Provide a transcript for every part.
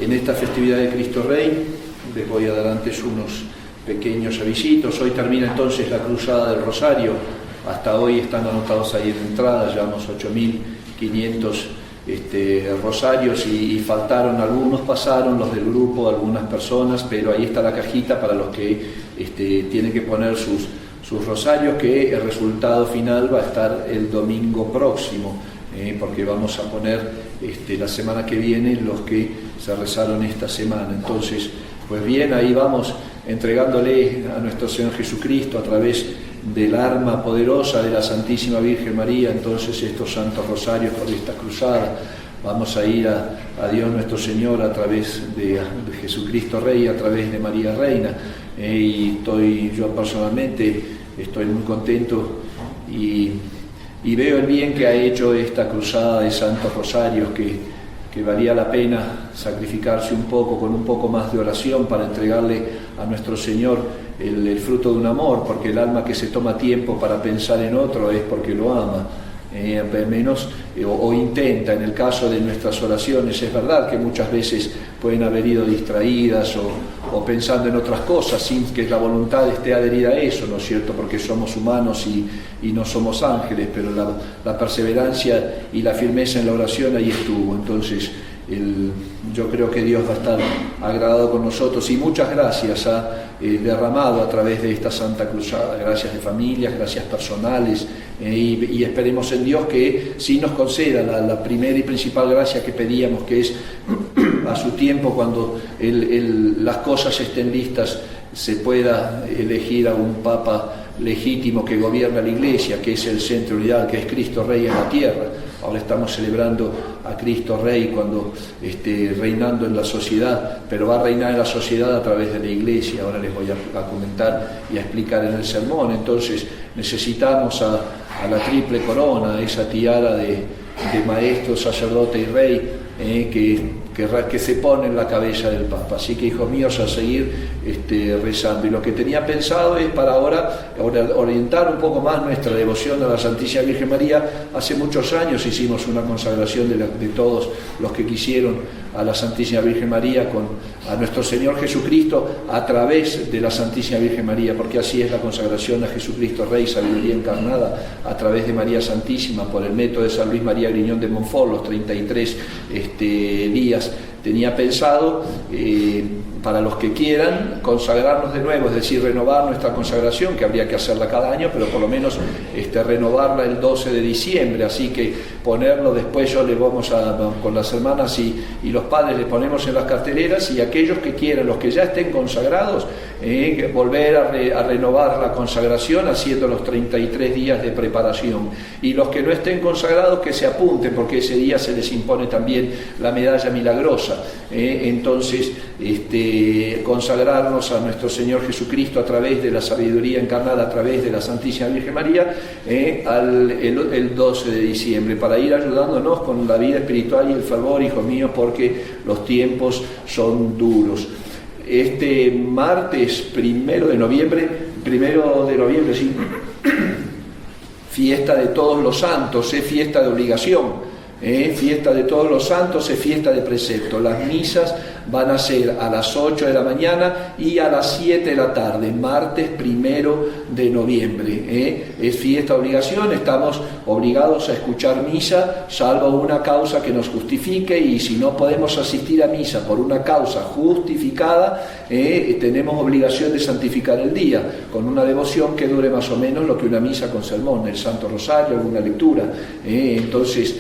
en esta festividad de Cristo Rey. Les voy a dar antes unos pequeños avisitos. Hoy termina entonces la Cruzada del Rosario. Hasta hoy están anotados ahí en entrada, llevamos 8.500 rosarios y faltaron algunos, pasaron los del grupo, algunas personas, pero ahí está la cajita para los que tienen que poner sus rosarios, que el resultado final va a estar el domingo próximo, porque vamos a poner la semana que viene los que se rezaron esta semana. Entonces, pues bien, ahí vamos entregándole a nuestro Señor Jesucristo a través del arma poderosa de la Santísima Virgen María, entonces estos santos rosarios por esta cruzada. Vamos a ir a Dios nuestro Señor a través de Jesucristo Rey, a través de María Reina, y yo personalmente estoy muy contento y veo el bien que ha hecho esta cruzada de santos rosarios, que valía la pena sacrificarse un poco, con un poco más de oración, para entregarle a nuestro Señor el fruto de un amor, porque el alma que se toma tiempo para pensar en otro es porque lo ama, al menos, o intenta. En el caso de nuestras oraciones, es verdad que muchas veces pueden haber ido distraídas o pensando en otras cosas, sin que la voluntad esté adherida a eso, ¿no es cierto?, porque somos humanos y no somos ángeles, pero la perseverancia y la firmeza en la oración ahí estuvo. Entonces, yo creo que Dios va a estar agradado con nosotros, y muchas gracias ha derramado a través de esta Santa Cruzada, gracias de familias, gracias personales, y esperemos en Dios que sí nos conceda la primera y principal gracia que pedíamos, que es a su tiempo, cuando las cosas estén listas, se pueda elegir a un Papa legítimo que gobierna la Iglesia, que es el centro unidad, que es Cristo Rey en la tierra. Ahora estamos celebrando a Cristo Rey cuando reinando en la sociedad, pero va a reinar en la sociedad a través de la Iglesia. Ahora les voy a comentar y a explicar en el sermón. Entonces necesitamos a la triple corona, esa tiara de maestro, sacerdote y rey, que se pone en la cabeza del Papa. Así que, hijos míos, a seguir rezando. Y lo que tenía pensado es para ahora orientar un poco más nuestra devoción a la Santísima Virgen María. Hace muchos años hicimos una consagración de todos los que quisieron a la Santísima Virgen María a nuestro Señor Jesucristo a través de la Santísima Virgen María, porque así es la consagración a Jesucristo Rey, sabiduría encarnada, a través de María Santísima, por el método de San Luis María Griñón de Montfort, los 33 días. Tenía pensado, para los que quieran, consagrarnos de nuevo, es decir, renovar nuestra consagración, que habría que hacerla cada año, pero por lo menos renovarla el 12 de diciembre, así que ponerlo después, con las hermanas y los padres le ponemos en las carteleras, y aquellos que quieran, los que ya estén consagrados, volver a renovar la consagración haciendo los 33 días de preparación, y los que no estén consagrados que se apunten, porque ese día se les impone también la medalla milagrosa. Entonces, consagrarnos a nuestro Señor Jesucristo a través de la sabiduría encarnada, a través de la Santísima Virgen María, el 12 de diciembre, para ir ayudándonos con la vida espiritual y el fervor, hijos míos, porque los tiempos son duros. Este martes 1 de noviembre, sí, fiesta de todos los santos, es fiesta de obligación. Fiesta de todos los santos, es fiesta de precepto. Las misas van a ser a las 8 de la mañana y a las 7 de la tarde, martes 1 de noviembre. Es fiesta de obligación, estamos obligados a escuchar misa, salvo una causa que nos justifique, y si no podemos asistir a misa por una causa justificada, tenemos obligación de santificar el día, con una devoción que dure más o menos lo que una misa con sermón, el Santo Rosario, alguna lectura. Entonces,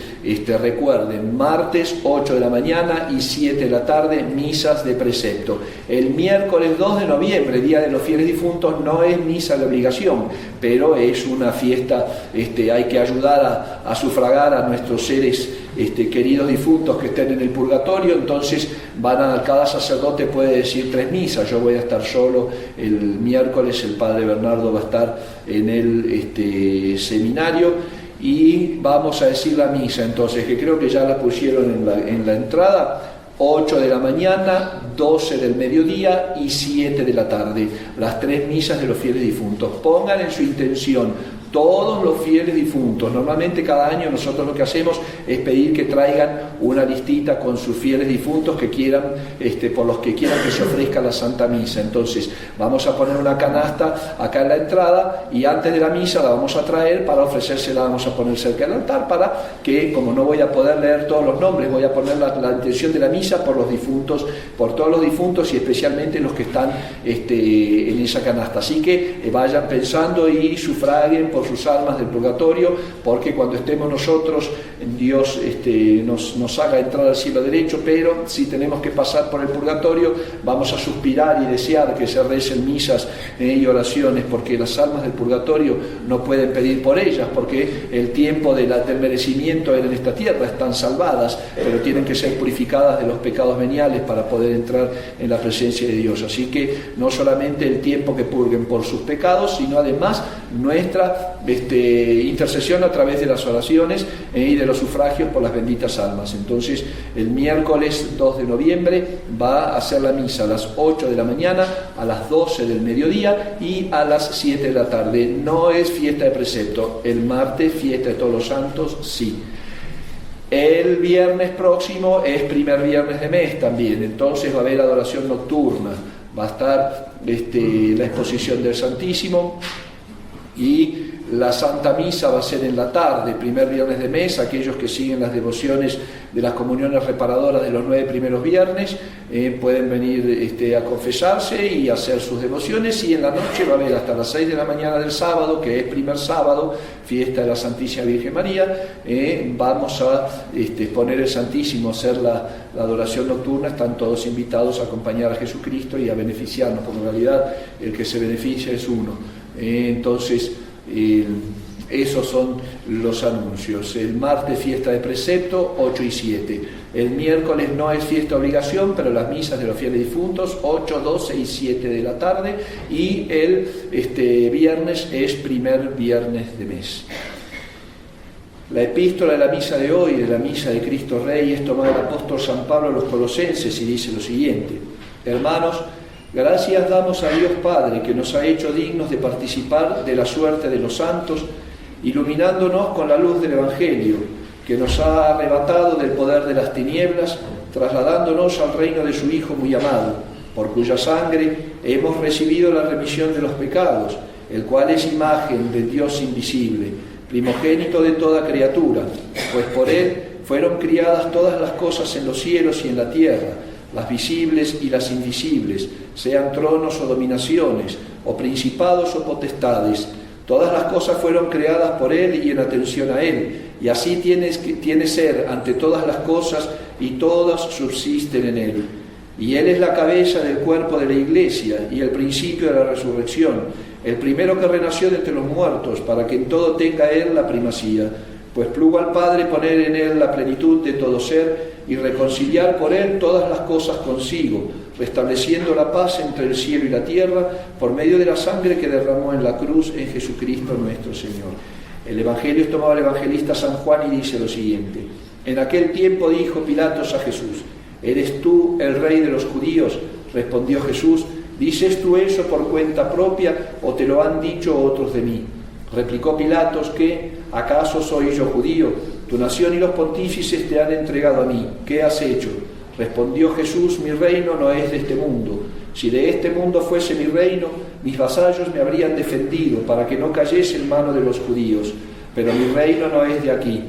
recuerden, martes 8 de la mañana y 7 de la tarde, misas de precepto. El miércoles 2 de noviembre, Día de los Fieles Difuntos, no es misa de obligación, pero es una fiesta, hay que ayudar a sufragar a nuestros seres queridos difuntos que estén en el purgatorio. Entonces cada sacerdote puede decir 3 misas. Yo voy a estar solo el miércoles, el padre Bernardo va a estar en el seminario, y vamos a decir la misa, entonces, que creo que ya la pusieron en la entrada: 8 de la mañana, 12 del mediodía y 7 de la tarde, las 3 misas de los fieles difuntos. Pongan en su intención todos los fieles difuntos. Normalmente cada año nosotros lo que hacemos es pedir que traigan una listita con sus fieles difuntos que quieran, por los que quieran que se ofrezca la Santa Misa. Entonces vamos a poner una canasta acá en la entrada y antes de la misa la vamos a traer para ofrecérsela, vamos a poner cerca del altar para que, como no voy a poder leer todos los nombres, voy a poner la intención de la misa por los difuntos, por todos los difuntos y especialmente los que están en esa canasta. Así que vayan pensando y sufraguen por sus almas del purgatorio, porque cuando estemos nosotros, Dios nos haga entrar al cielo derecho, pero si tenemos que pasar por el purgatorio, vamos a suspirar y desear que se recen misas y oraciones, porque las almas del purgatorio no pueden pedir por ellas, porque el tiempo del merecimiento en esta tierra están salvadas, pero tienen que ser purificadas de los pecados veniales para poder entrar en la presencia de Dios. Así que no solamente el tiempo que purguen por sus pecados, sino además nuestra intercesión a través de las oraciones y de los sufragios por las benditas almas. Entonces el miércoles 2 de noviembre va a ser la misa a las 8 de la mañana, a las 12 del mediodía y a las 7 de la tarde. No es fiesta de precepto. El martes, fiesta de Todos los Santos, sí. El viernes próximo es primer viernes de mes también, entonces va a haber adoración nocturna, va a estar la exposición del Santísimo y la Santa Misa va a ser en la tarde, primer viernes de mes. Aquellos que siguen las devociones de las comuniones reparadoras de los 9 primeros viernes pueden venir a confesarse y hacer sus devociones, y en la noche va a haber hasta las 6 de la mañana del sábado, que es primer sábado, fiesta de la Santísima Virgen María. Vamos a poner el Santísimo, hacer la adoración nocturna. Están todos invitados a acompañar a Jesucristo y a beneficiarnos, porque en realidad el que se beneficia es uno. Entonces esos son los anuncios. El martes fiesta de precepto, 8 y 7. El miércoles no es fiesta de obligación, pero las misas de los fieles difuntos, 8, 12 y 7 de la tarde. Y el viernes es primer viernes de mes. La epístola de la misa de hoy, de la misa de Cristo Rey, es tomada del apóstol San Pablo a los Colosenses y dice lo siguiente: hermanos, gracias damos a Dios Padre, que nos ha hecho dignos de participar de la suerte de los santos, iluminándonos con la luz del Evangelio, que nos ha arrebatado del poder de las tinieblas, trasladándonos al reino de su Hijo muy amado, por cuya sangre hemos recibido la remisión de los pecados, el cual es imagen de Dios invisible, primogénito de toda criatura, pues por él fueron criadas todas las cosas en los cielos y en la tierra, las visibles y las invisibles, sean tronos o dominaciones, o principados o potestades. Todas las cosas fueron creadas por Él y en atención a Él, y así tiene ser ante todas las cosas, y todas subsisten en Él. Y Él es la cabeza del cuerpo de la Iglesia, y el principio de la resurrección, el primero que renació de entre los muertos, para que en todo tenga Él la primacía. Pues plugo al Padre poner en Él la plenitud de todo ser, y reconciliar por Él todas las cosas consigo, restableciendo la paz entre el cielo y la tierra, por medio de la sangre que derramó en la cruz en Jesucristo nuestro Señor. El Evangelio es tomado del evangelista San Juan y dice lo siguiente: en aquel tiempo dijo Pilatos a Jesús: ¿eres tú el rey de los judíos? Respondió Jesús: ¿dices tú eso por cuenta propia o te lo han dicho otros de mí? Replicó Pilatos: ¿qué? ¿Acaso soy yo judío? Tu nación y los pontífices te han entregado a mí. ¿Qué has hecho? Respondió Jesús: mi reino no es de este mundo. Si de este mundo fuese mi reino, mis vasallos me habrían defendido para que no cayese en mano de los judíos. Pero mi reino no es de aquí.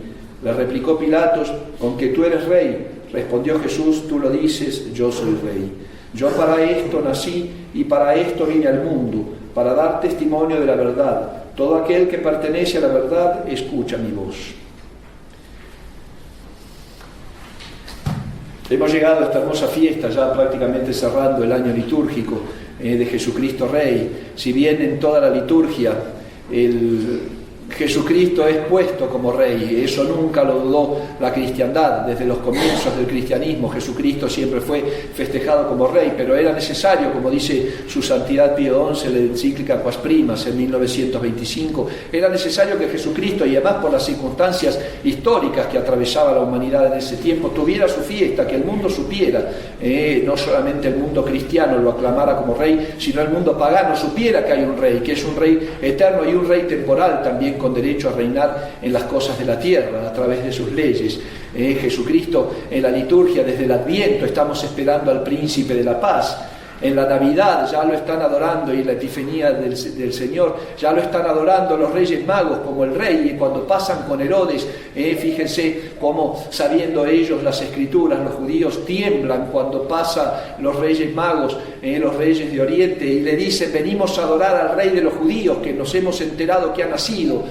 Le replicó Pilatos: ¿con que tú eres rey? Respondió Jesús: tú lo dices, yo soy rey. Yo para esto nací y para esto vine al mundo, para dar testimonio de la verdad. Todo aquel que pertenece a la verdad escucha mi voz. Hemos llegado a esta hermosa fiesta, ya prácticamente cerrando el año litúrgico de Jesucristo Rey. Si bien en toda la liturgia Jesucristo es puesto como Rey, eso nunca lo dudó la cristiandad. Desde los comienzos del cristianismo Jesucristo siempre fue festejado como Rey, pero era necesario, como dice su Santidad Pío XI en la encíclica Quas Primas en 1925, era necesario que Jesucristo, y además por las circunstancias históricas que atravesaba la humanidad en ese tiempo, tuviera su fiesta, que el mundo supiera, no solamente el mundo cristiano lo aclamara como Rey, sino el mundo pagano supiera que hay un Rey, que es un Rey eterno y un Rey temporal también, con derecho a reinar en las cosas de la tierra a través de sus leyes. Jesucristo en la liturgia desde el Adviento estamos esperando al Príncipe de la Paz. En la Navidad ya lo están adorando, y en la Epifanía del Señor ya lo están adorando los Reyes Magos como el Rey. Y cuando pasan con Herodes, fíjense cómo, sabiendo ellos las Escrituras, los judíos tiemblan cuando pasan los Reyes Magos, los Reyes de Oriente, y le dicen: venimos a adorar al Rey de los judíos, que nos hemos enterado que ha nacido.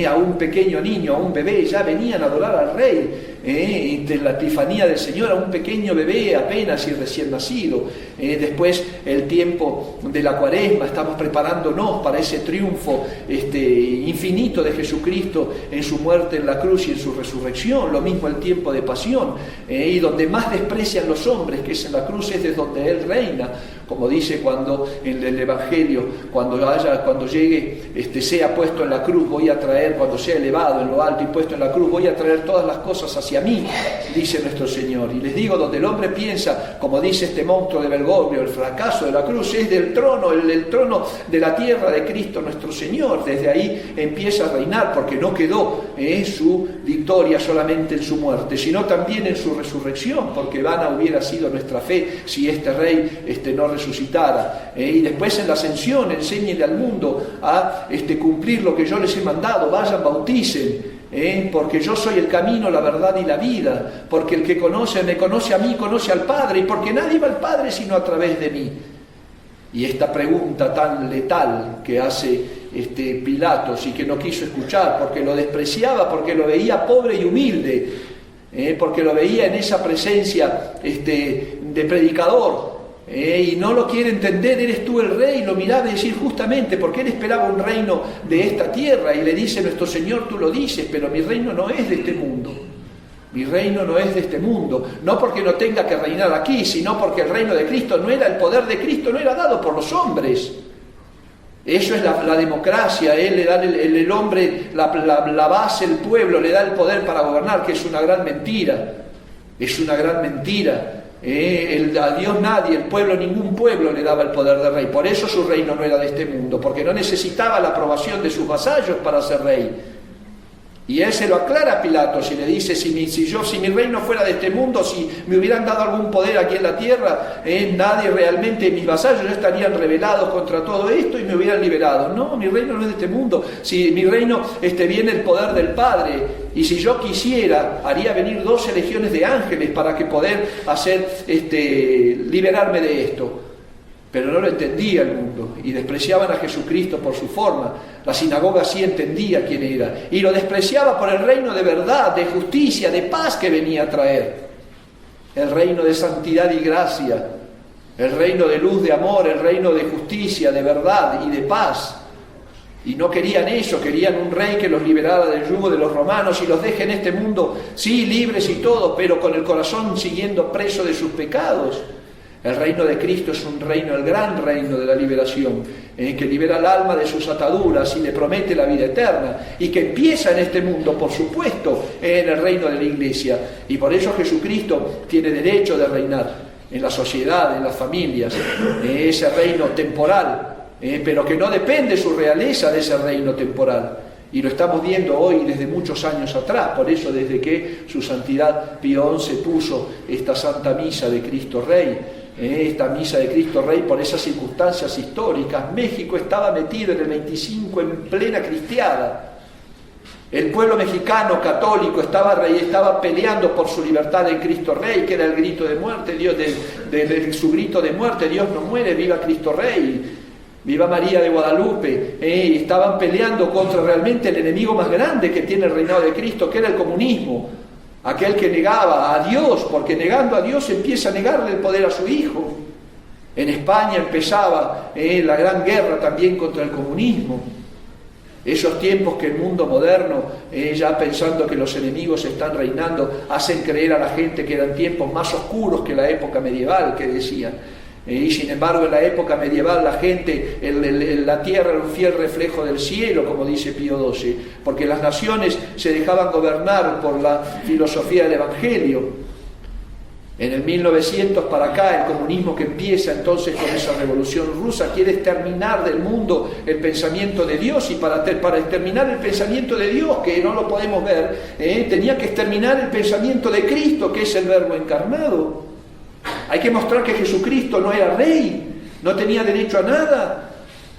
A un pequeño niño, a un bebé, ya venían a adorar al Rey. De la Epifanía del Señor, a un pequeño bebé apenas y recién nacido. Después el tiempo de la Cuaresma, estamos preparándonos para ese triunfo infinito de Jesucristo en su muerte en la cruz y en su resurrección. Lo mismo el tiempo de pasión, y donde más desprecian los hombres, que es en la cruz, es de donde Él reina, como dice cuando en el Evangelio, cuando llegue, sea puesto en la cruz, voy a traer, cuando sea elevado en lo alto y puesto en la cruz, voy a traer todas las cosas hacia mí, dice nuestro Señor. Y les digo, donde el hombre piensa, como dice este monstruo de Bergoglio, el fracaso de la cruz es del trono, el trono de la tierra de Cristo nuestro Señor. Desde ahí empieza a reinar, porque no quedó su victoria solamente en su muerte, sino también en su resurrección, porque vana hubiera sido nuestra fe si este Rey no resucitara. Y después en la ascensión, enséñenle al mundo a cumplir lo que yo les he mandado: vayan, bauticen. Porque yo soy el camino, la verdad y la vida, porque el que me conoce a mí, conoce al Padre, y porque nadie va al Padre sino a través de mí. Y esta pregunta tan letal que hace Pilatos, y que no quiso escuchar, porque lo despreciaba, porque lo veía pobre y humilde, porque lo veía en esa presencia de predicador, y no lo quiere entender: eres tú el Rey. Lo miraba y decir, justamente porque él esperaba un reino de esta tierra, y le dice nuestro Señor: tú lo dices, pero mi reino no es de este mundo. Mi reino no es de este mundo, no porque no tenga que reinar aquí, sino porque el reino de Cristo no era, el poder de Cristo no era dado por los hombres. Eso es la democracia. Él le da el hombre, la base, el pueblo le da el poder para gobernar, que es una gran mentira. Es una gran mentira. A Dios nadie, el pueblo, ningún pueblo le daba el poder de rey. Por eso su reino no era de este mundo, porque no necesitaba la aprobación de sus vasallos para ser rey. Y él se lo aclara a Pilatos y le dice: si mi reino fuera de este mundo, si me hubieran dado algún poder aquí en la tierra, nadie realmente, mis vasallos ya estarían rebelados contra todo esto y me hubieran liberado. No, mi reino no es de este mundo. Si mi reino viene el poder del Padre, y si yo quisiera, haría venir 12 legiones de ángeles para que poder liberarme de esto. Pero no lo entendía el mundo, y despreciaban a Jesucristo por su forma. La sinagoga sí entendía quién era, y lo despreciaba por el reino de verdad, de justicia, de paz que venía a traer. El reino de santidad y gracia, el reino de luz, de amor, el reino de justicia, de verdad y de paz. Y no querían eso, querían un rey que los liberara del yugo de los romanos y los deje en este mundo, sí, libres y todo, pero con el corazón siguiendo preso de sus pecados. El reino de Cristo es un reino, el gran reino de la liberación, que libera al alma de sus ataduras y le promete la vida eterna, y que empieza en este mundo, por supuesto, en el reino de la Iglesia. Y por eso Jesucristo tiene derecho de reinar en la sociedad, en las familias, ese reino temporal, pero que no depende su realeza de ese reino temporal. Y lo estamos viendo hoy desde muchos años atrás. Por eso, desde que su Santidad Pío XI puso esta Santa Misa de Cristo Rey, esta misa de Cristo Rey, por esas circunstancias históricas, México estaba metido en el 25 en plena cristiada. El pueblo mexicano católico estaba peleando por su libertad en Cristo Rey, que era el grito de muerte, su grito de muerte: Dios no muere, viva Cristo Rey, viva María de Guadalupe. Estaban peleando contra realmente el enemigo más grande que tiene el reinado de Cristo, que era el comunismo. Aquel que negaba a Dios, porque negando a Dios empieza a negarle el poder a su Hijo. En España empezaba la gran guerra también contra el comunismo. Esos tiempos que el mundo moderno, ya pensando que los enemigos están reinando, hacen creer a la gente que eran tiempos más oscuros que la época medieval, que decían. Y sin embargo en la época medieval la gente, la tierra era un fiel reflejo del cielo, como dice Pío XII, porque las naciones se dejaban gobernar por la filosofía del Evangelio. En el 1900 para acá, el comunismo que empieza entonces con esa revolución rusa quiere exterminar del mundo el pensamiento de Dios, y para exterminar el pensamiento de Dios, que no lo podemos ver, tenía que exterminar el pensamiento de Cristo, que es el Verbo encarnado. Hay que mostrar que Jesucristo no era rey, no tenía derecho a nada.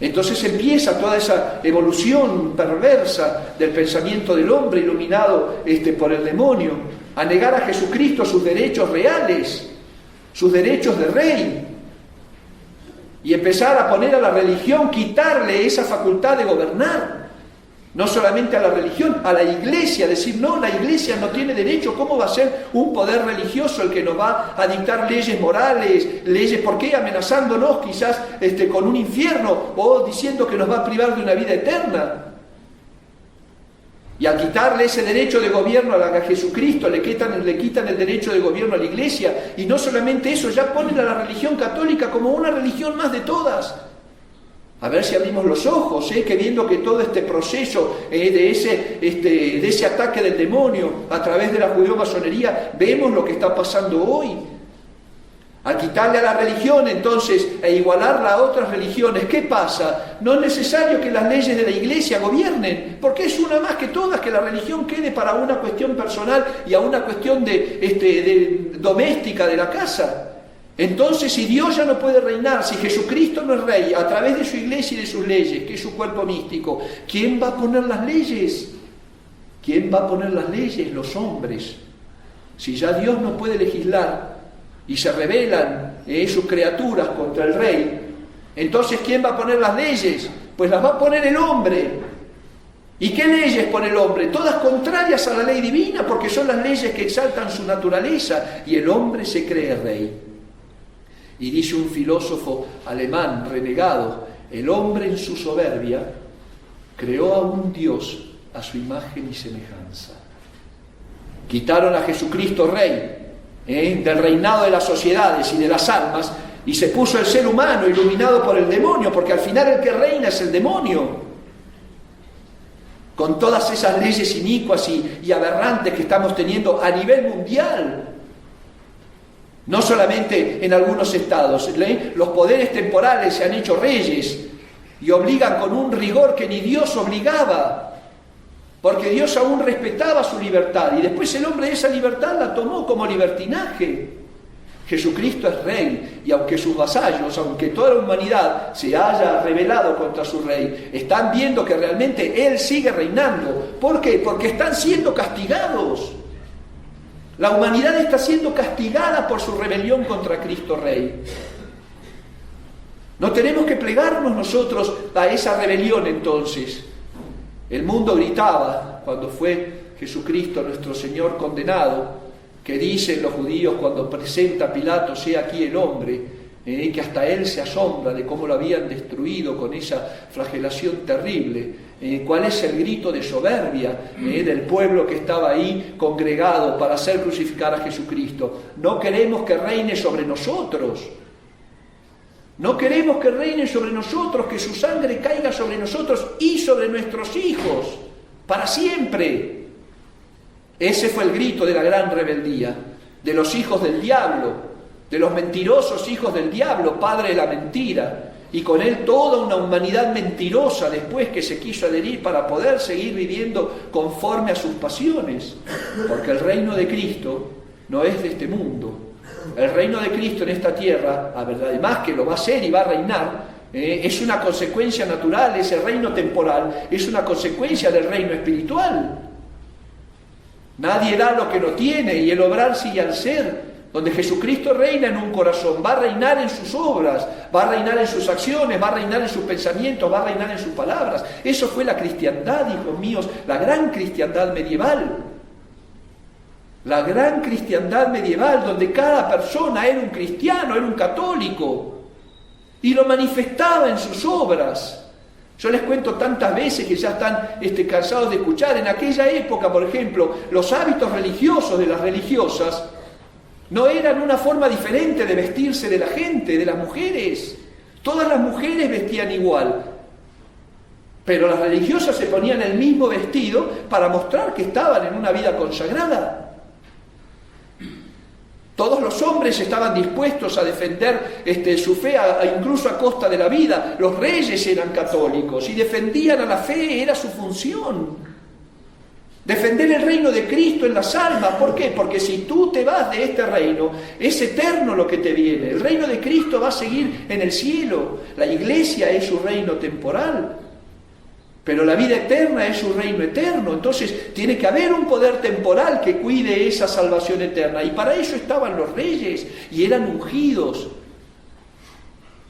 Entonces empieza toda esa evolución perversa del pensamiento del hombre iluminado por el demonio, a negar a Jesucristo sus derechos reales, sus derechos de rey, y empezar a poner a la religión, quitarle esa facultad de gobernar. No solamente a la religión, a la iglesia, decir, no, la iglesia no tiene derecho. ¿Cómo va a ser un poder religioso el que nos va a dictar leyes morales, leyes, por qué? Amenazándonos quizás con un infierno, o diciendo que nos va a privar de una vida eterna. Y al quitarle ese derecho de gobierno a Jesucristo, le quitan el derecho de gobierno a la iglesia. Y no solamente eso, ya ponen a la religión católica como una religión más de todas. A ver si abrimos los ojos, que viendo que todo este proceso de ese ataque del demonio a través de la judeo-masonería, vemos lo que está pasando hoy. Al quitarle a la religión entonces e igualarla a otras religiones, ¿qué pasa? No es necesario que las leyes de la iglesia gobiernen, porque es una más que todas, que la religión quede para una cuestión personal y a una cuestión de doméstica de la casa. Entonces, si Dios ya no puede reinar, si Jesucristo no es rey, a través de su iglesia y de sus leyes, que es su cuerpo místico, ¿quién va a poner las leyes? ¿Quién va a poner las leyes? Los hombres. Si ya Dios no puede legislar y se rebelan sus criaturas contra el rey, entonces ¿quién va a poner las leyes? Pues las va a poner el hombre. ¿Y qué leyes pone el hombre? Todas contrarias a la ley divina, porque son las leyes que exaltan su naturaleza, y el hombre se cree rey. Y dice un filósofo alemán renegado, el hombre en su soberbia creó a un Dios a su imagen y semejanza. Quitaron a Jesucristo rey del reinado de las sociedades y de las almas, y se puso el ser humano iluminado por el demonio, porque al final el que reina es el demonio, con todas esas leyes inicuas y aberrantes que estamos teniendo a nivel mundial. No solamente en algunos estados, los poderes temporales se han hecho reyes y obligan con un rigor que ni Dios obligaba, porque Dios aún respetaba su libertad, y después el hombre esa libertad la tomó como libertinaje. Jesucristo es rey, y aunque sus vasallos, aunque toda la humanidad se haya rebelado contra su rey, están viendo que realmente Él sigue reinando. ¿Por qué? Porque están siendo castigados. La humanidad está siendo castigada por su rebelión contra Cristo Rey. No tenemos que plegarnos nosotros a esa rebelión entonces. El mundo gritaba cuando fue Jesucristo nuestro Señor condenado, que dicen los judíos cuando presenta a Pilato, sea aquí el hombre, que hasta él se asombra de cómo lo habían destruido con esa flagelación terrible. ¿Cuál es el grito de soberbia del pueblo que estaba ahí congregado para hacer crucificar a Jesucristo? No queremos que reine sobre nosotros. No queremos que reine sobre nosotros, que su sangre caiga sobre nosotros y sobre nuestros hijos, para siempre. Ese fue el grito de la gran rebeldía, de los hijos del diablo, de los mentirosos hijos del diablo, padre de la mentira, y con él toda una humanidad mentirosa después que se quiso adherir para poder seguir viviendo conforme a sus pasiones, porque el reino de Cristo no es de este mundo. El reino de Cristo en esta tierra, además que lo va a hacer y va a reinar, es una consecuencia natural. Ese reino temporal es una consecuencia del reino espiritual. Nadie da lo que no tiene, y el obrar sigue al ser. Donde Jesucristo reina en un corazón, va a reinar en sus obras, va a reinar en sus acciones, va a reinar en sus pensamientos, va a reinar en sus palabras. Eso fue la cristiandad, hijos míos, la gran cristiandad medieval. La gran cristiandad medieval, donde cada persona era un cristiano, era un católico, y lo manifestaba en sus obras. Yo les cuento tantas veces que ya están cansados de escuchar. En aquella época, por ejemplo, los hábitos religiosos de las religiosas no eran una forma diferente de vestirse de la gente, de las mujeres. Todas las mujeres vestían igual. Pero las religiosas se ponían el mismo vestido para mostrar que estaban en una vida consagrada. Todos los hombres estaban dispuestos a defender su fe, incluso a costa de la vida. Los reyes eran católicos y defendían a la fe, era su función. Defender el reino de Cristo en las almas. ¿Por qué? Porque si tú te vas de este reino, es eterno lo que te viene. El reino de Cristo va a seguir en el cielo. La iglesia es su reino temporal. Pero la vida eterna es su reino eterno. Entonces tiene que haber un poder temporal que cuide esa salvación eterna. Y para eso estaban los reyes y eran ungidos.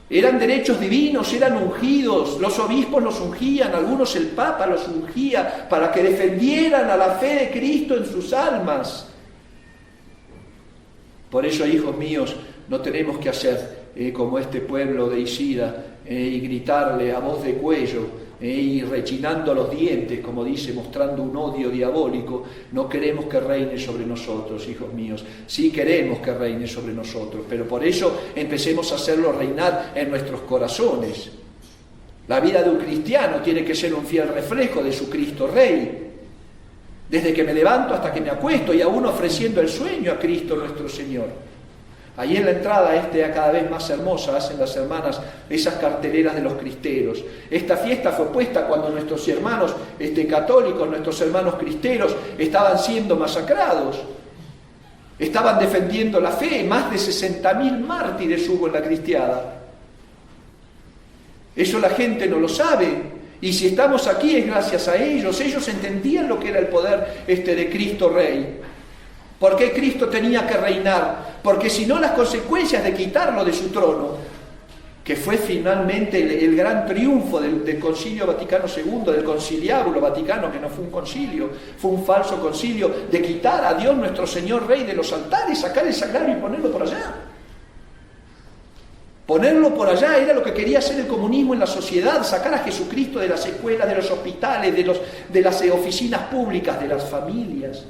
Eran derechos divinos, eran ungidos. Los obispos los ungían, algunos el Papa los ungía para que defendieran a la fe de Cristo en sus almas. Por eso, hijos míos, no tenemos que hacer como este pueblo de Isida y gritarle a voz de cuello y rechinando los dientes, como dice, mostrando un odio diabólico. No queremos que reine sobre nosotros, hijos míos. Sí queremos que reine sobre nosotros, pero por eso empecemos a hacerlo reinar en nuestros corazones. La vida de un cristiano tiene que ser un fiel reflejo de su Cristo Rey. Desde que me levanto hasta que me acuesto, y aún ofreciendo el sueño a Cristo nuestro Señor. Ahí en la entrada cada vez más hermosa hacen las hermanas esas carteleras de los cristeros. Esta fiesta fue puesta cuando nuestros hermanos católicos, nuestros hermanos cristeros estaban siendo masacrados. Estaban defendiendo la fe. Más de 60.000 mártires hubo en la cristiada. Eso la gente no lo sabe. Y si estamos aquí es gracias a ellos. Ellos entendían lo que era el poder de Cristo Rey. ¿Por qué Cristo tenía que reinar? Porque si no, las consecuencias de quitarlo de su trono, que fue finalmente el gran triunfo del Concilio Vaticano II, del Conciliábulo Vaticano, que no fue un concilio, fue un falso concilio, de quitar a Dios nuestro Señor Rey de los altares, sacar el sagrario y ponerlo por allá. Ponerlo por allá era lo que quería hacer el comunismo en la sociedad, sacar a Jesucristo de las escuelas, de los hospitales, de las oficinas públicas, de las familias.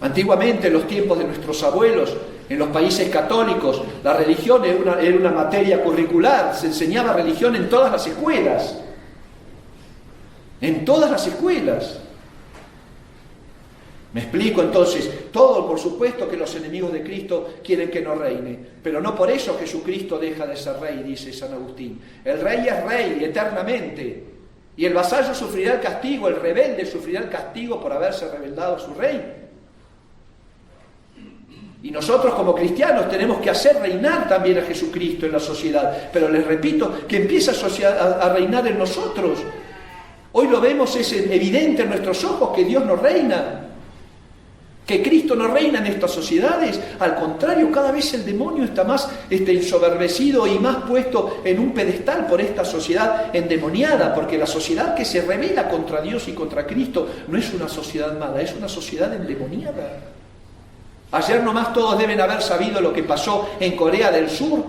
Antiguamente, en los tiempos de nuestros abuelos, en los países católicos, la religión era una materia curricular, se enseñaba religión en todas las escuelas. En todas las escuelas. ¿Me explico? Entonces, todo, por supuesto que los enemigos de Cristo quieren que no reine, pero no por eso Jesucristo deja de ser rey, dice San Agustín. El rey es rey eternamente, y el vasallo sufrirá el castigo, el rebelde sufrirá el castigo por haberse rebeldado a su rey. Y nosotros como cristianos tenemos que hacer reinar también a Jesucristo en la sociedad. Pero les repito, que empieza a reinar en nosotros. Hoy lo vemos, es evidente en nuestros ojos que Dios no reina. Que Cristo no reina en estas sociedades. Al contrario, cada vez el demonio está más ensoberbecido y más puesto en un pedestal por esta sociedad endemoniada. Porque la sociedad que se rebela contra Dios y contra Cristo no es una sociedad mala, es una sociedad endemoniada. Ayer nomás todos deben haber sabido lo que pasó en Corea del Sur.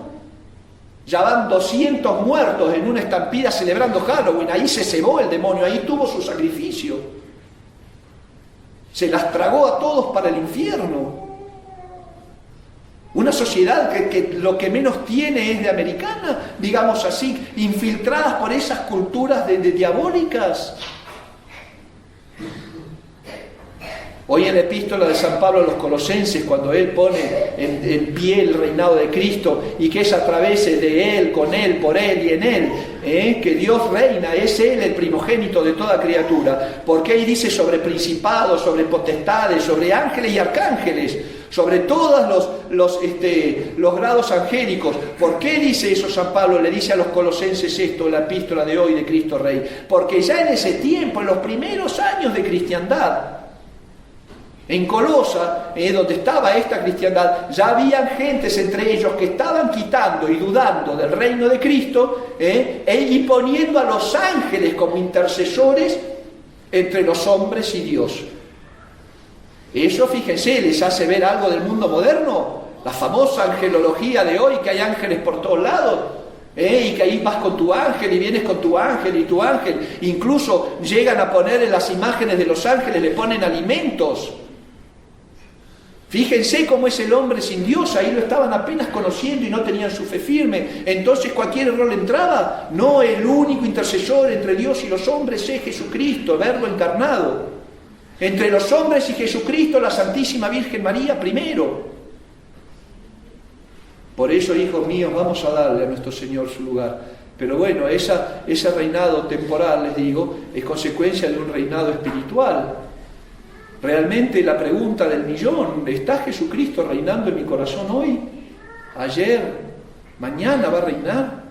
Ya van 200 muertos en una estampida celebrando Halloween. Ahí se cebó el demonio, ahí tuvo su sacrificio. Se las tragó a todos para el infierno. Una sociedad que lo que menos tiene es de americana, digamos así, infiltradas por esas culturas de diabólicas. Hoy en la epístola de San Pablo a los Colosenses, cuando él pone en pie el reinado de Cristo y que es a través de él, con él, por él y en él, que Dios reina, es él el primogénito de toda criatura. Porque ahí dice sobre principados, sobre potestades, sobre ángeles y arcángeles, sobre todos los grados angélicos. ¿Por qué dice eso San Pablo? Le dice a los Colosenses esto, la epístola de hoy de Cristo Rey. Porque ya en ese tiempo, en los primeros años de cristiandad, en Colosa, donde estaba esta cristiandad, ya habían gentes entre ellos que estaban quitando y dudando del reino de Cristo y poniendo a los ángeles como intercesores entre los hombres y Dios. Eso, fíjense, les hace ver algo del mundo moderno. La famosa angelología de hoy, que hay ángeles por todos lados. Y que ahí vas con tu ángel y vienes con tu ángel y tu ángel. Incluso llegan a poner en las imágenes de los ángeles, le ponen alimentos. Fíjense cómo es el hombre sin Dios, ahí lo estaban apenas conociendo y no tenían su fe firme. Entonces cualquier error le entraba. No, el único intercesor entre Dios y los hombres es Jesucristo, Verbo encarnado. Entre los hombres y Jesucristo, la Santísima Virgen María primero. Por eso, hijos míos, vamos a darle a nuestro Señor su lugar. Pero bueno, ese reinado temporal, les digo, es consecuencia de un reinado espiritual. Realmente la pregunta del millón, ¿está Jesucristo reinando en mi corazón hoy? ¿Ayer? ¿Mañana va a reinar?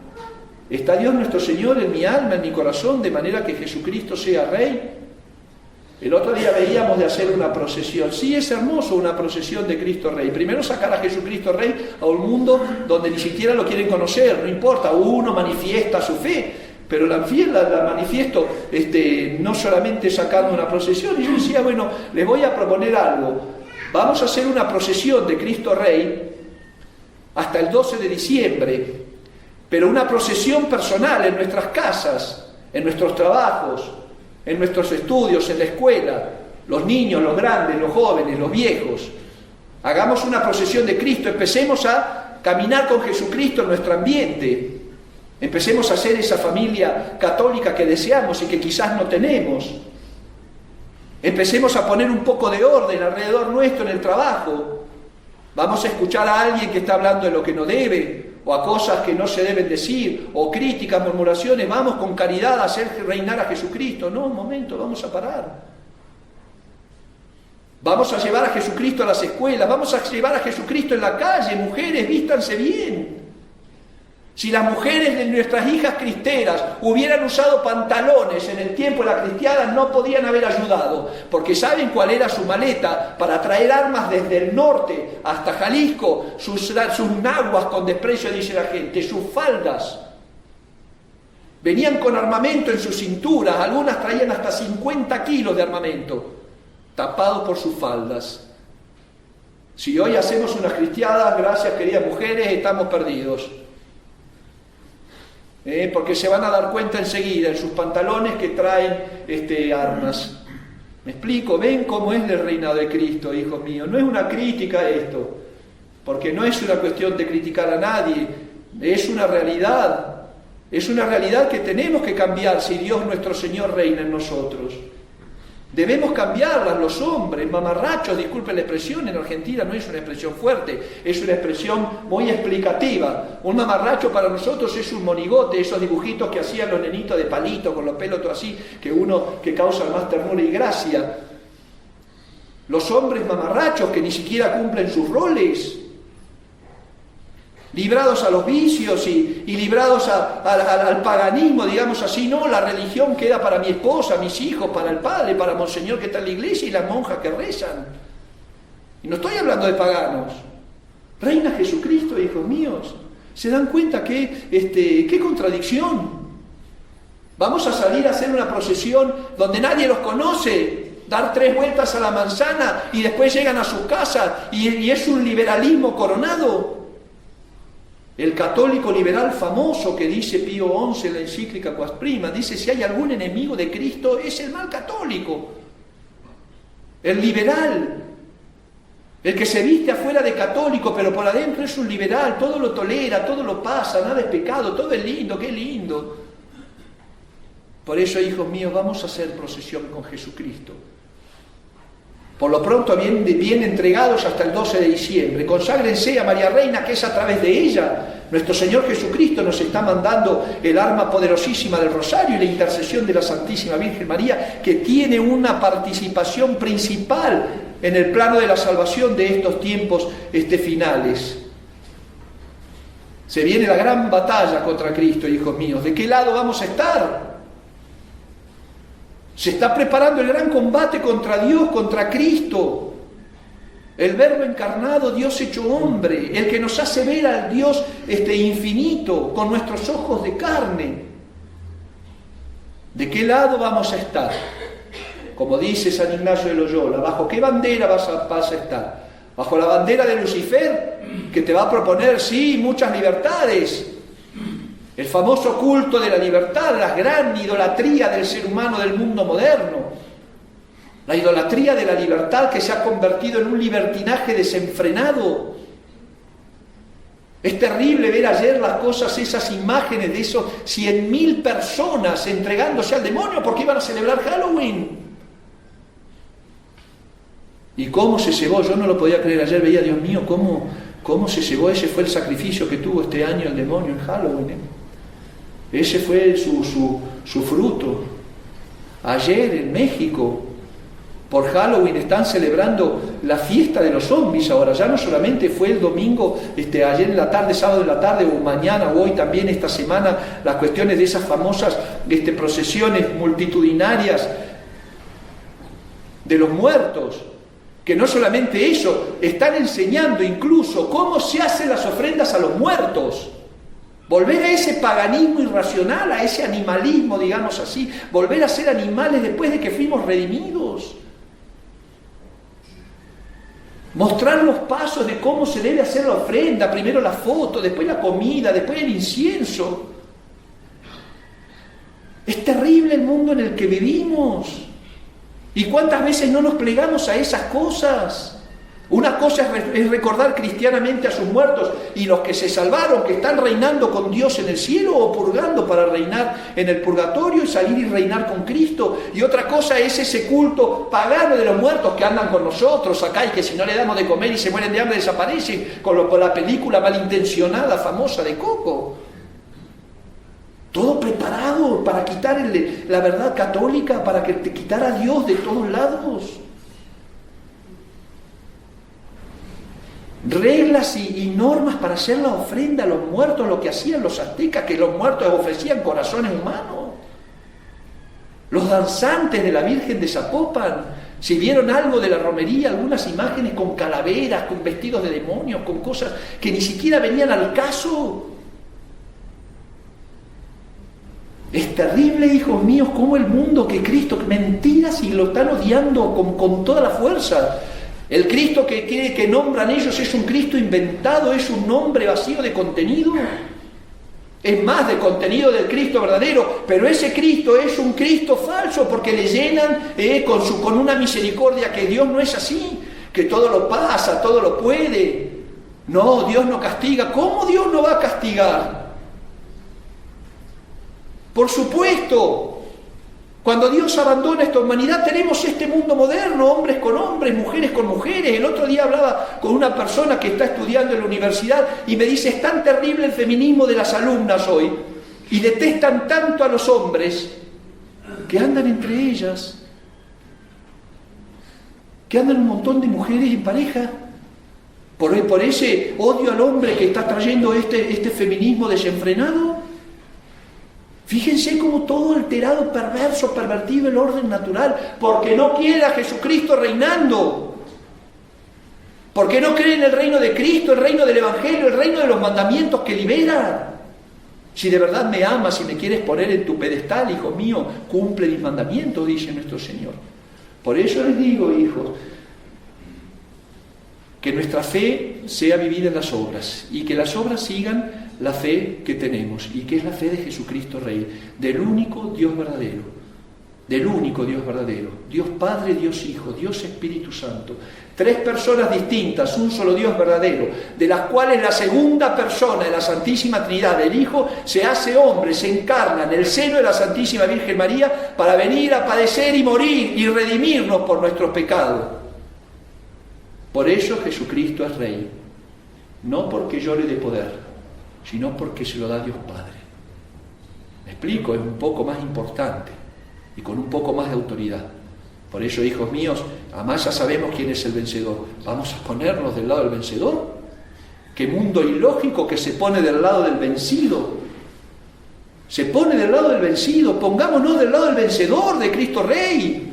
¿Está Dios nuestro Señor en mi alma, en mi corazón, de manera que Jesucristo sea Rey? El otro día veíamos de hacer una procesión. Sí, es hermoso una procesión de Cristo Rey. Primero sacar a Jesucristo Rey a un mundo donde ni siquiera lo quieren conocer, no importa, uno manifiesta su fe, pero la manifiesto no solamente sacando una procesión. Y yo decía, bueno, les voy a proponer algo. Vamos a hacer una procesión de Cristo Rey hasta el 12 de diciembre, pero una procesión personal en nuestras casas, en nuestros trabajos, en nuestros estudios, en la escuela, los niños, los grandes, los jóvenes, los viejos. Hagamos una procesión de Cristo, empecemos a caminar con Jesucristo en nuestro ambiente, empecemos a ser esa familia católica que deseamos y que quizás no tenemos. Empecemos a poner un poco de orden alrededor nuestro en el trabajo. Vamos a escuchar a alguien que está hablando de lo que no debe, o a cosas que no se deben decir, o críticas, murmuraciones. Vamos con caridad a hacer reinar a Jesucristo. No, un momento, vamos a parar. Vamos a llevar a Jesucristo a las escuelas, vamos a llevar a Jesucristo en la calle. Mujeres, vístanse bien. Si las mujeres de nuestras hijas cristeras hubieran usado pantalones en el tiempo de la cristiada, no podían haber ayudado, porque ¿saben cuál era su maleta para traer armas desde el norte hasta Jalisco? Sus naguas, con desprecio dice la gente, sus faldas. Venían con armamento en sus cinturas, algunas traían hasta 50 kilos de armamento, tapados por sus faldas. Si hoy hacemos unas cristiadas, gracias queridas mujeres, estamos perdidos. Porque se van a dar cuenta enseguida en sus pantalones que traen armas. ¿Me explico? ¿Ven cómo es el reinado de Cristo, hijos míos? No es una crítica esto, porque no es una cuestión de criticar a nadie, es una realidad que tenemos que cambiar si Dios nuestro Señor reina en nosotros. Debemos cambiarlas los hombres, mamarrachos, disculpen la expresión, en Argentina no es una expresión fuerte, es una expresión muy explicativa. Un mamarracho para nosotros es un monigote, esos dibujitos que hacían los nenitos de palito, con los pelos todo así, que causan más ternura y gracia. Los hombres mamarrachos que ni siquiera cumplen sus roles, librados a los vicios y librados al paganismo, digamos así. No, la religión queda para mi esposa, mis hijos, para el padre, para Monseñor que está en la iglesia y las monjas que rezan. Y no estoy hablando de paganos. Reina Jesucristo, hijos míos. ¿Se dan cuenta qué contradicción? Vamos a salir a hacer una procesión donde nadie los conoce, dar 3 vueltas a la manzana y después llegan a su casa y es un liberalismo coronado. El católico liberal famoso que dice Pío XI en la encíclica Quas Prima, dice: si hay algún enemigo de Cristo es el mal católico, el liberal, el que se viste afuera de católico pero por adentro es un liberal, todo lo tolera, todo lo pasa, nada es pecado, todo es lindo, qué lindo. Por eso, hijos míos, vamos a hacer procesión con Jesucristo. Por lo pronto bien entregados hasta el 12 de diciembre. Conságrense a María Reina, que es a través de ella nuestro Señor Jesucristo nos está mandando el arma poderosísima del Rosario y la intercesión de la Santísima Virgen María, que tiene una participación principal en el plano de la salvación de estos tiempos finales. Se viene la gran batalla contra Cristo, hijos míos. ¿De qué lado vamos a estar? Se está preparando el gran combate contra Dios, contra Cristo, el Verbo encarnado, Dios hecho hombre, el que nos hace ver al Dios infinito con nuestros ojos de carne. ¿De qué lado vamos a estar? Como dice San Ignacio de Loyola, ¿bajo qué bandera vas a estar? ¿Bajo la bandera de Lucifer, que te va a proponer, sí, muchas libertades, El famoso culto de la libertad, la gran idolatría del ser humano del mundo moderno. La idolatría de la libertad que se ha convertido en un libertinaje desenfrenado. Es terrible ver ayer las cosas, esas imágenes de esos 100.000 personas entregándose al demonio porque iban a celebrar Halloween. ¿Y cómo se cebó? Yo no lo podía creer. Ayer veía, Dios mío, cómo se cebó. Ese fue el sacrificio que tuvo este año el demonio en Halloween. Ese fue su fruto. Ayer en México, por Halloween, están celebrando la fiesta de los zombies ahora. Ya no solamente fue el domingo, ayer en la tarde, sábado en la tarde, o mañana o hoy también esta semana, las cuestiones de esas famosas procesiones multitudinarias de los muertos. Que no solamente eso, están enseñando incluso cómo se hacen las ofrendas a los muertos. Volver a ese paganismo irracional, a ese animalismo, digamos así. Volver a ser animales después de que fuimos redimidos. Mostrar los pasos de cómo se debe hacer la ofrenda. Primero la foto, después la comida, después el incienso. Es terrible el mundo en el que vivimos. ¿Y cuántas veces no nos plegamos a esas cosas? Una cosa es recordar cristianamente a sus muertos y los que se salvaron, que están reinando con Dios en el cielo o purgando para reinar en el purgatorio y salir y reinar con Cristo. Y otra cosa es ese culto pagano de los muertos que andan con nosotros acá y que si no le damos de comer y se mueren de hambre desaparecen, con la película malintencionada famosa de Coco. Todo preparado para quitar la verdad católica, para que te quitara a Dios de todos lados. Reglas y normas para hacer la ofrenda a los muertos, lo que hacían los aztecas, que los muertos ofrecían corazones humanos. Los danzantes de la Virgen de Zapopan, si vieron algo de la romería, algunas imágenes con calaveras, con vestidos de demonios, con cosas que ni siquiera venían al caso. Es terrible, hijos míos, cómo el mundo que Cristo, mentiras, y lo están odiando con toda la fuerza. El Cristo que nombran ellos es un Cristo inventado, es un nombre vacío de contenido. Es más de contenido del Cristo verdadero, pero ese Cristo es un Cristo falso porque le llenan con una misericordia que Dios no es así, que todo lo pasa, todo lo puede. No, Dios no castiga. ¿Cómo Dios no va a castigar? Por supuesto, cuando Dios abandona esta humanidad tenemos este mundo moderno, hombres con hombres, mujeres con mujeres. El otro día hablaba con una persona que está estudiando en la universidad y me dice, es tan terrible el feminismo de las alumnas hoy y detestan tanto a los hombres que andan entre ellas, que andan un montón de mujeres en pareja. Por ese odio al hombre que está trayendo este feminismo desenfrenado. Fíjense cómo todo alterado, perverso, pervertido el orden natural, porque no quiere a Jesucristo reinando, porque no cree en el reino de Cristo, el reino del Evangelio, el reino de los mandamientos que libera. Si de verdad me amas y me quieres poner en tu pedestal, hijo mío, cumple mis mandamientos, dice nuestro Señor. Por eso les digo, hijos, que nuestra fe sea vivida en las obras y que las obras sigan la fe que tenemos y que es la fe de Jesucristo Rey, del único Dios verdadero, Dios Padre, Dios Hijo, Dios Espíritu Santo, tres personas distintas, un solo Dios verdadero, de las cuales la segunda persona de la Santísima Trinidad, el Hijo, se hace hombre, se encarna en el seno de la Santísima Virgen María para venir a padecer y morir y redimirnos por nuestros pecados. Por eso Jesucristo es Rey, no porque yo le dé poder, sino porque se lo da Dios Padre. Me explico, es un poco más importante y con un poco más de autoridad. Por eso, hijos míos, además ya sabemos quién es el vencedor. ¿Vamos a ponernos del lado del vencedor? ¿Qué mundo ilógico que se pone del lado del vencido? Se pone del lado del vencido. Pongámonos del lado del vencedor, de Cristo Rey,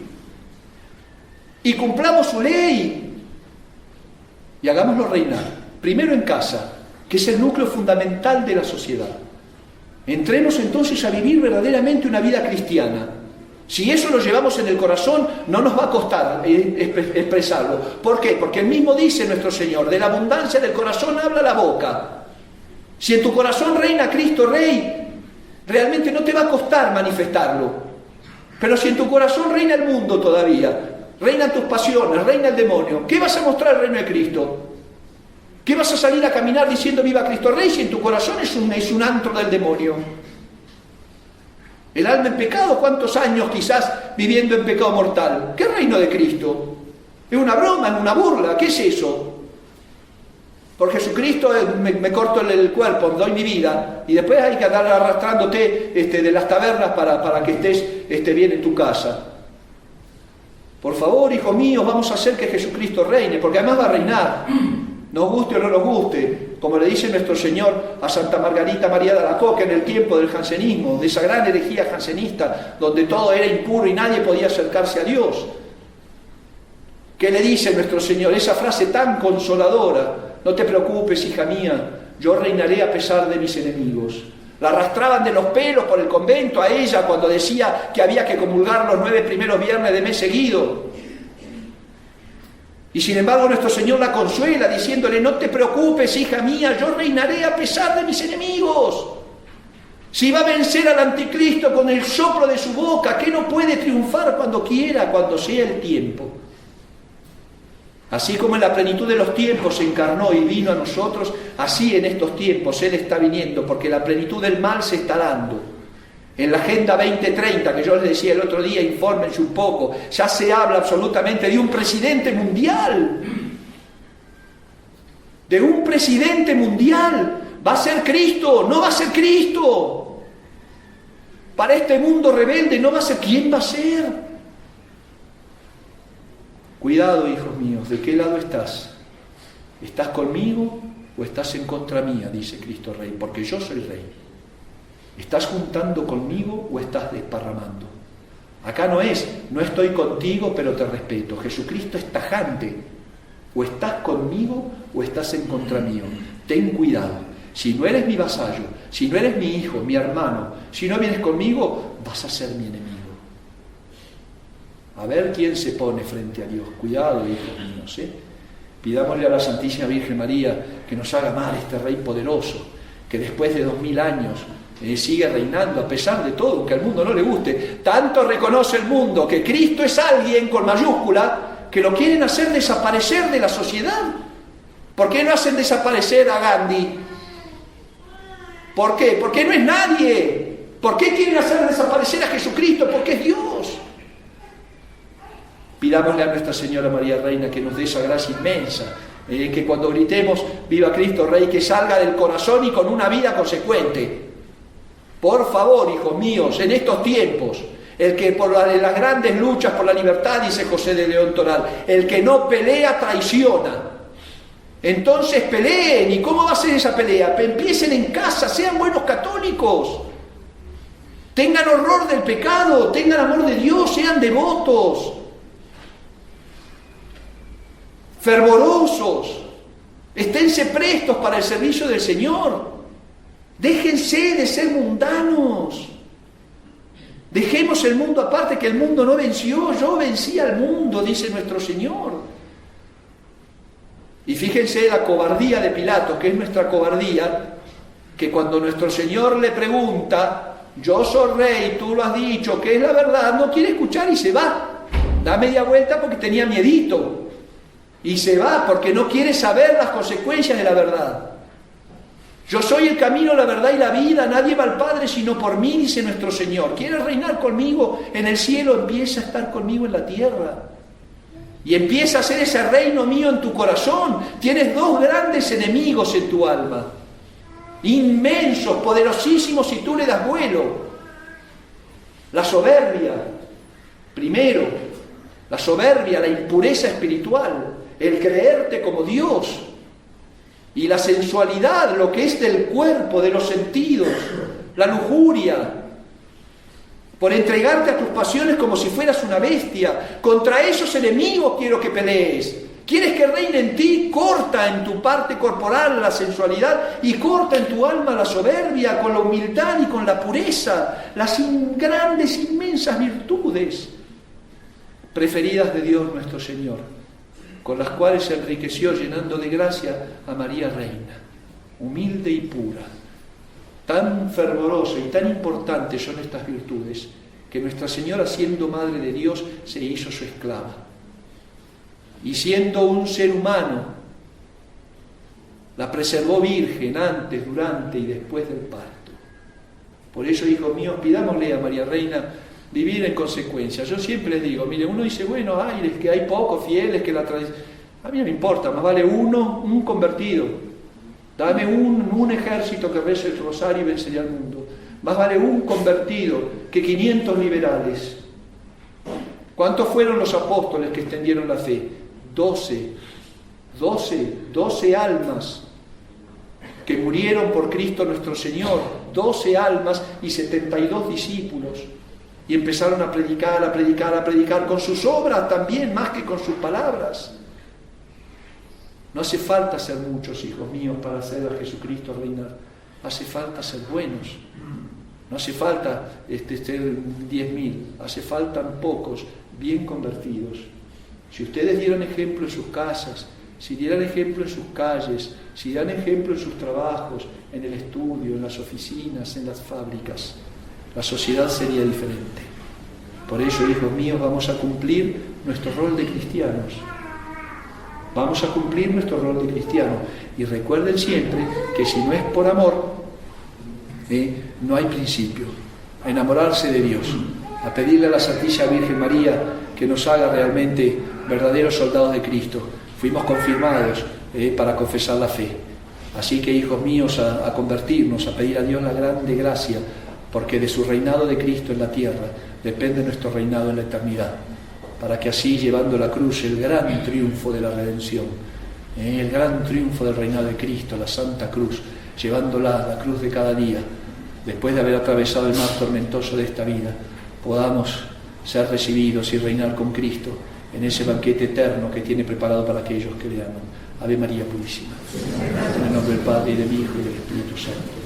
y cumplamos su ley y hagámoslo reinar. Primero en casa, que es el núcleo fundamental de la sociedad. Entremos entonces a vivir verdaderamente una vida cristiana. Si eso lo llevamos en el corazón, no nos va a costar expresarlo. ¿Por qué? Porque él mismo dice nuestro Señor, de la abundancia del corazón habla la boca. Si en tu corazón reina Cristo Rey, realmente no te va a costar manifestarlo. Pero si en tu corazón reina el mundo todavía, reinan tus pasiones, reina el demonio, ¿qué vas a mostrar al reino de Cristo? ¿Qué vas a salir a caminar diciendo viva Cristo Rey si en tu corazón es un antro del demonio? El alma en pecado, ¿cuántos años quizás viviendo en pecado mortal? ¿Qué reino de Cristo? ¿Es una broma, es una burla? ¿Qué es eso? Por Jesucristo me corto el cuerpo, doy mi vida, y después hay que andar arrastrándote de las tabernas para que estés bien en tu casa. Por favor, hijos míos, vamos a hacer que Jesucristo reine, porque además va a reinar, nos guste o no nos guste, como le dice nuestro Señor a Santa Margarita María de Alacoque en el tiempo del jansenismo, de esa gran herejía jansenista, donde todo era impuro y nadie podía acercarse a Dios. ¿Qué le dice nuestro Señor? Esa frase tan consoladora: no te preocupes, hija mía, yo reinaré a pesar de mis enemigos. La arrastraban de los pelos por el convento a ella cuando decía que había que comulgar los 9 primeros viernes de mes seguido. Y sin embargo nuestro Señor la consuela diciéndole: no te preocupes, hija mía, yo reinaré a pesar de mis enemigos. Si va a vencer al anticristo con el soplo de su boca, que no puede triunfar cuando quiera, cuando sea el tiempo. Así como en la plenitud de los tiempos se encarnó y vino a nosotros, así en estos tiempos Él está viniendo, porque la plenitud del mal se está dando. En la Agenda 2030, que yo les decía el otro día, infórmense un poco, ya se habla absolutamente de un presidente mundial. De un presidente mundial. ¿Va a ser Cristo? ¿No va a ser Cristo? Para este mundo rebelde no va a ser. ¿Quién va a ser? Cuidado, hijos míos, ¿de qué lado estás? ¿Estás conmigo o estás en contra mía? Dice Cristo Rey, porque yo soy Rey. ¿Estás juntando conmigo o estás desparramando? Acá no estoy contigo pero te respeto. Jesucristo es tajante. O estás conmigo o estás en contra mío. Ten cuidado. Si no eres mi vasallo, si no eres mi hijo, mi hermano, si no vienes conmigo, vas a ser mi enemigo. A ver quién se pone frente a Dios. Cuidado, hijos míos, Pidámosle a la Santísima Virgen María que nos haga amar este Rey poderoso, que después de 2000 años sigue reinando a pesar de todo, aunque al mundo no le guste. Tanto reconoce el mundo que Cristo es alguien con mayúscula que lo quieren hacer desaparecer de la sociedad. ¿Por qué no hacen desaparecer a Gandhi? ¿Por qué? Porque no es nadie. ¿Por qué quieren hacer desaparecer a Jesucristo? Porque es Dios. Pidámosle a Nuestra Señora María Reina que nos dé esa gracia inmensa, que cuando gritemos viva Cristo Rey, que salga del corazón y con una vida consecuente. Por favor, hijos míos, en estos tiempos, el que por las grandes luchas por la libertad, dice José de León Toral, el que no pelea traiciona. Entonces peleen. ¿Y cómo va a ser esa pelea? Empiecen en casa, sean buenos católicos, tengan horror del pecado, tengan amor de Dios, sean devotos, fervorosos, esténse prestos para el servicio del Señor. Déjense de ser mundanos. Dejemos el mundo aparte, que el mundo no venció. Yo vencí al mundo, dice nuestro Señor. Y fíjense la cobardía de Pilato, que es nuestra cobardía, que cuando nuestro Señor le pregunta: yo soy rey, tú lo has dicho, ¿qué es la verdad? No quiere escuchar y se va. Da media vuelta porque tenía miedito. Y se va porque no quiere saber las consecuencias de la verdad. Yo soy el camino, la verdad y la vida. Nadie va al Padre sino por mí, dice nuestro Señor. ¿Quieres reinar conmigo en el cielo? Empieza a estar conmigo en la tierra. Y empieza a ser ese reino mío en tu corazón. Tienes 2 grandes enemigos en tu alma. Inmensos, poderosísimos si tú le das vuelo. La soberbia, primero. La soberbia, la impureza espiritual. El creerte como Dios. Y la sensualidad, lo que es del cuerpo, de los sentidos, la lujuria, por entregarte a tus pasiones como si fueras una bestia. Contra esos enemigos quiero que pelees. ¿Quieres que reine en ti? Corta en tu parte corporal la sensualidad y corta en tu alma la soberbia con la humildad y con la pureza, las grandes, inmensas virtudes preferidas de Dios nuestro Señor, con las cuales se enriqueció llenando de gracia a María Reina, humilde y pura, tan fervorosa y tan importante son estas virtudes, que Nuestra Señora, siendo Madre de Dios, se hizo su esclava. Y siendo un ser humano, la preservó virgen antes, durante y después del parto. Por eso, hijos míos, pidámosle a María Reina vivir en consecuencia. Yo siempre les digo, mire, uno dice, bueno, es que hay pocos fieles, que la tradición... A mí no me importa, más vale un convertido. Dame un ejército que rece el rosario y vencería al mundo. Más vale un convertido que 500 liberales. ¿Cuántos fueron los apóstoles que extendieron la fe? 12 almas que murieron por Cristo nuestro Señor. 12 almas y 72 discípulos. Y empezaron a predicar con sus obras también, más que con sus palabras. No hace falta ser muchos, hijos míos, para hacer a Jesucristo reinar. Hace falta ser buenos. No hace falta ser 10.000, hace faltan pocos, bien convertidos. Si ustedes dieran ejemplo en sus casas, si dieran ejemplo en sus calles, si dieran ejemplo en sus trabajos, en el estudio, en las oficinas, en las fábricas, la sociedad sería diferente. Por eso, hijos míos, vamos a cumplir nuestro rol de cristianos. Vamos a cumplir nuestro rol de cristianos. Y recuerden siempre que si no es por amor, no hay principio. A enamorarse de Dios, a pedirle a la Santísima Virgen María que nos haga realmente verdaderos soldados de Cristo. Fuimos confirmados para confesar la fe. Así que, hijos míos, a convertirnos, a pedir a Dios la grande gracia, porque de su reinado de Cristo en la tierra depende nuestro reinado en la eternidad, para que así, llevando la cruz, el gran triunfo de la redención, el gran triunfo del reinado de Cristo, la Santa Cruz, llevándola, la cruz de cada día, después de haber atravesado el mar tormentoso de esta vida, podamos ser recibidos y reinar con Cristo en ese banquete eterno que tiene preparado para aquellos que le aman. Ave María Purísima. En el nombre del Padre, y del Hijo, y del Espíritu Santo.